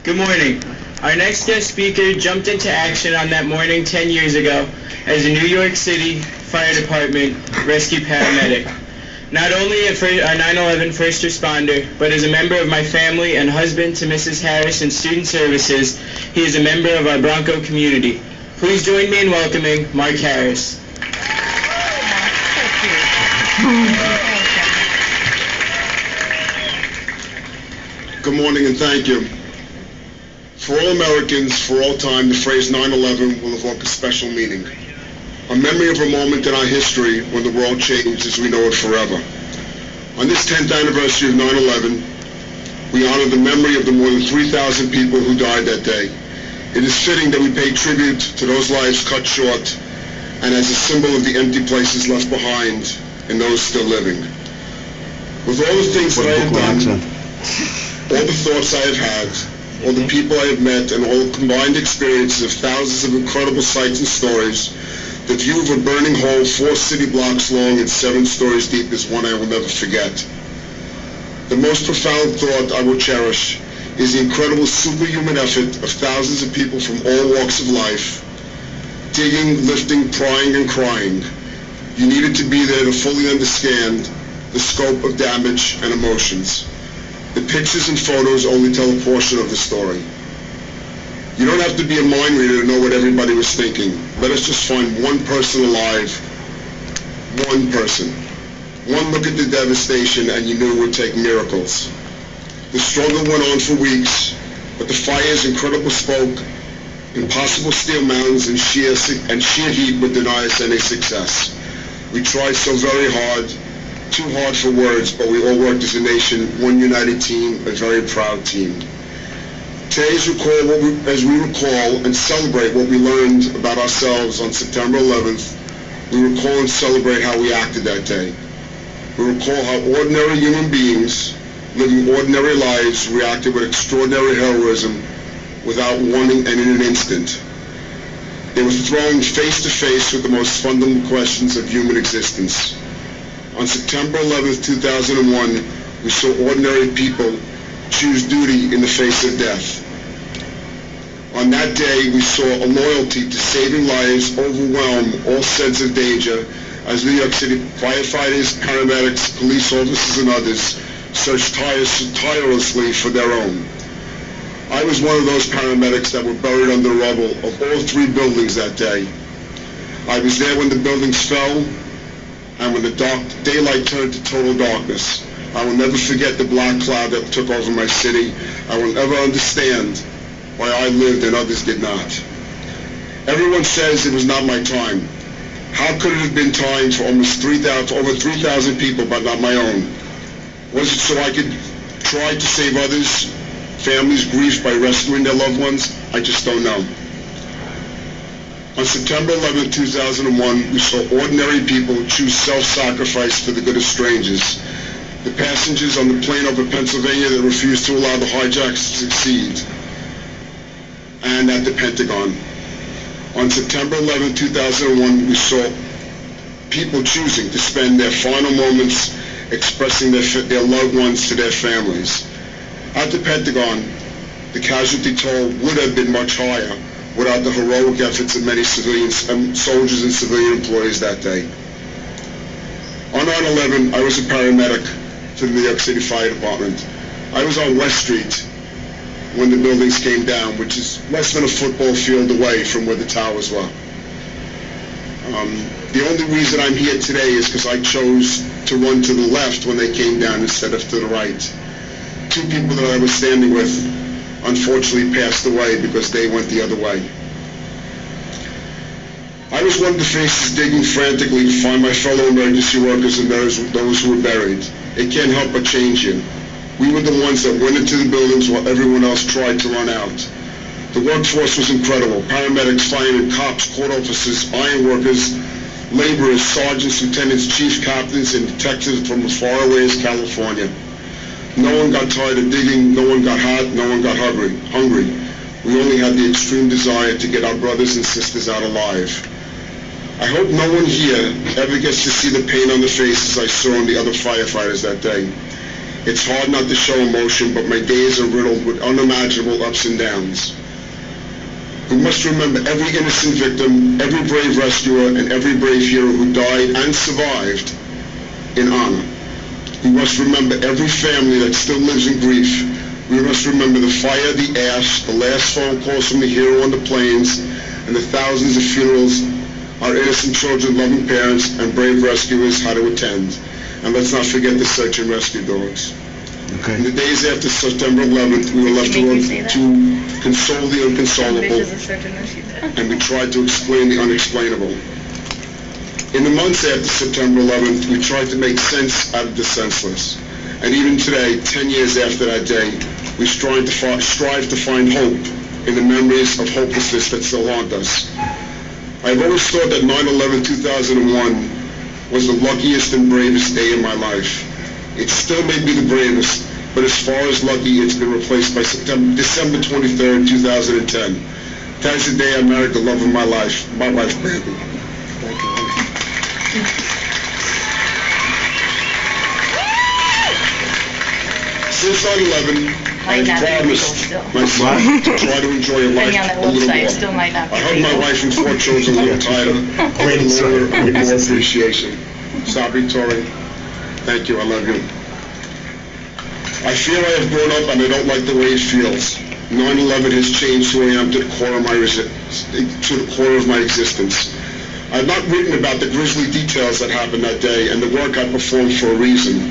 Good morning. Our next guest speaker jumped into action on that morning 10 years ago as a New York City Fire Department rescue paramedic. Not only a 9/11 first responder, but as a member of my family and husband to Mrs. Harris in Student Services, he is a member of our Bronco community. Please join me in welcoming Mark Harris. Good morning and thank you. For all Americans, for all time, the phrase 9/11 will evoke a special meaning. A memory of a moment in our history when the world changed as we know it forever. On this 10th anniversary of 9/11, we honor the memory of the more than 3,000 people who died that day. It is fitting that we pay tribute to those lives cut short and as a symbol of the empty places left behind and those still living. With all the things that I have done, all the thoughts I have had, all the people I have met, and all the combined experiences of thousands of incredible sights and stories, the view of a burning hole 4 city blocks long and 7 stories deep is one I will never forget. The most profound thought I will cherish is the incredible superhuman effort of thousands of people from all walks of life, digging, lifting, prying, and crying. You needed to be there to fully understand the scope of damage and emotions. The pictures and photos only tell a portion of the story. You don't have to be a mind reader to know what everybody was thinking. Let us just find one person alive. One person. One look at the devastation and you knew it would take miracles. The struggle went on for weeks, but the fire's incredible smoke, impossible steel mountains, and sheer heat would deny us any success. We tried so very hard, too hard for words, but we all worked as a nation, one united team, a very proud team. Today, as we recall and celebrate what we learned about ourselves on September 11th, we recall and celebrate how we acted that day. We recall how ordinary human beings, living ordinary lives, reacted with extraordinary heroism without warning and in an instant. They were thrown face to face with the most fundamental questions of human existence. On September 11th, 2001, we saw ordinary people choose duty in the face of death. On that day, we saw a loyalty to saving lives overwhelm all sense of danger as New York City firefighters, paramedics, police officers, and others searched tirelessly for their own. I was one of those paramedics that were buried under rubble of all 3 buildings that day. I was there when the buildings fell and when the daylight turned to total darkness. I will never forget the black cloud that took over my city. I will never understand why I lived and others did not. Everyone says it was not my time. How could it have been time for over 3,000 people but not my own? Was it so I could try to save others, families' grief by rescuing their loved ones? I just don't know. On September 11, 2001, we saw ordinary people choose self-sacrifice for the good of strangers. The passengers on the plane over Pennsylvania that refused to allow the hijacks to succeed. And at the Pentagon. On September 11, 2001, we saw people choosing to spend their final moments expressing their loved ones to their families. At the Pentagon, the casualty toll would have been much higher without the heroic efforts of many soldiers and civilian employees that day. On 9/11, I was a paramedic for the New York City Fire Department. I was on West Street when the buildings came down, which is less than a football field away from where the towers were. The only reason I'm here today is because I chose to run to the left when they came down instead of to the right. 2 people that I was standing with unfortunately passed away because they went the other way. I was one of the faces digging frantically to find my fellow emergency workers and those who were buried. It can't help but change you. We were the ones that went into the buildings while everyone else tried to run out. The workforce was incredible. Paramedics, firemen, cops, court officers, iron workers, laborers, sergeants, lieutenants, chief captains, and detectives from as far away as California. No one got tired of digging, no one got hot, no one got hungry. We only had the extreme desire to get our brothers and sisters out alive. I hope no one here ever gets to see the pain on the faces I saw in the other firefighters that day. It's hard not to show emotion, but my days are riddled with unimaginable ups and downs. We must remember every innocent victim, every brave rescuer, and every brave hero who died and survived in honor. We must remember every family that still lives in grief. We must remember the fire, the ash, the last phone calls from the hero on the plains, and the thousands of funerals our innocent children, loving parents, and brave rescuers had to attend. And let's not forget the search and rescue dogs. Okay. In the days after September 11th, we were left to console the inconsolable, and we tried to explain the unexplainable. In the months after September 11th, we tried to make sense out of the senseless. And even today, 10 years after that day, we strive to find hope in the memories of hopelessness that still haunt us. I've always thought that 9/11/2001 was the luckiest and bravest day in my life. It still may be the bravest, but as far as lucky, it's been replaced by December 23rd, 2010. That is the day I married the love of my life, Brandy. Thank you. Since 9/11, I've promised myself to try to enjoy life a little more. I hug my wife and 4 children a little tighter, a little longer, with more appreciation. Sabri, Tori, thank you, I love you. I feel I have grown up and I don't like the way it feels. 9/11 has changed who I am to the core of my existence. I've not written about the grisly details that happened that day and the work I performed for a reason.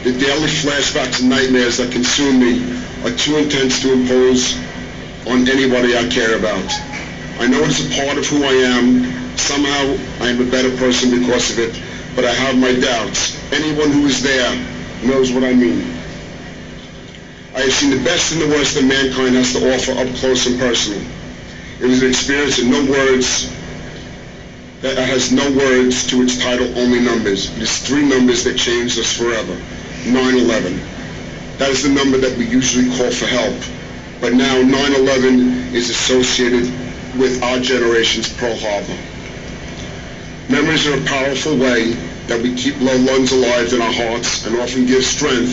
The daily flashbacks and nightmares that consume me are too intense to impose on anybody I care about. I know it's a part of who I am. Somehow I am a better person because of it, but I have my doubts. Anyone who is there knows what I mean. I have seen the best and the worst that mankind has to offer up close and personal. It was an experience that has no words to its title, only numbers. It is 3 numbers that changed us forever. 9/11. That is the number that we usually call for help. But now 9/11 is associated with our generation's Pearl Harbor. Memories are a powerful way that we keep loved ones alive in our hearts and often give strength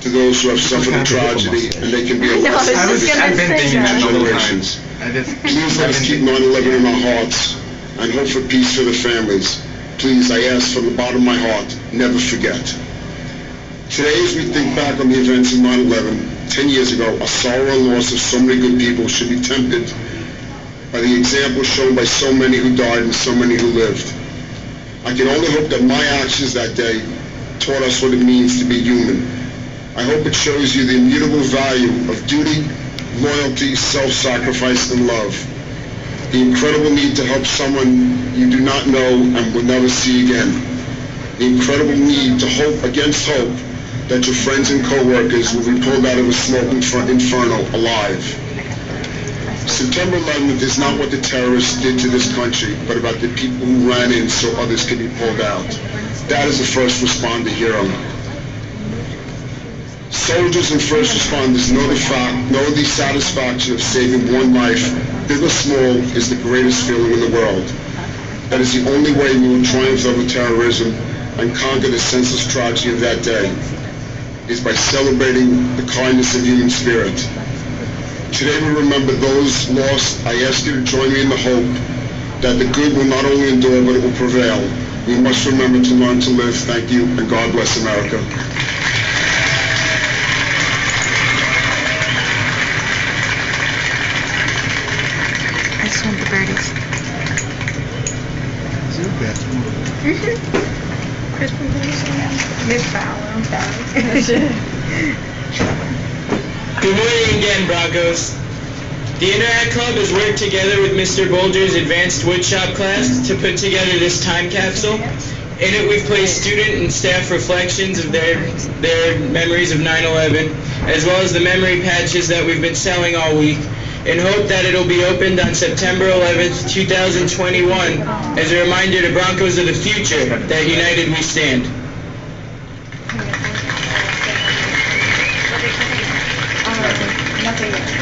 to those who have suffered a tragedy, and they can be a lesson I've been thinking that the whole generations. time. Please let us keep 9/11 in our hearts and hope for peace for the families. Please, I ask from the bottom of my heart, never forget. Today, as we think back on the events of 9/11, 10 years ago, our sorrow and loss of so many good people should be tempered by the example shown by so many who died and so many who lived. I can only hope that my actions that day taught us what it means to be human. I hope it shows you the immutable value of duty, loyalty, self-sacrifice, and love. The incredible need to help someone you do not know and will never see again. The incredible need to hope against hope that your friends and co-workers will be pulled out of a smoking inferno alive. September 11th is not what the terrorists did to this country, but about the people who ran in so others could be pulled out. That is a first responder hero. Soldiers and first responders know the satisfaction of saving one life, big or small, is the greatest feeling in the world. That is the only way we will triumph over terrorism and conquer the senseless tragedy of that day, is by celebrating the kindness of human spirit. Today we remember those lost. I ask you to join me in the hope that the good will not only endure, but it will prevail. We must remember to learn to live. Thank you, and God bless America. I just want the birdies. Miss Fowler, I'm sorry. Good morning again, Broncos. The Interact Club has worked together with Mr. Bolger's advanced woodshop class to put together this time capsule. In it, we've placed student and staff reflections of their memories of 9/11, as well as the memory patches that we've been selling all week, in hope that it'll be opened on September 11th, 2021, as a reminder to Broncos of the future that united we stand. Nothing.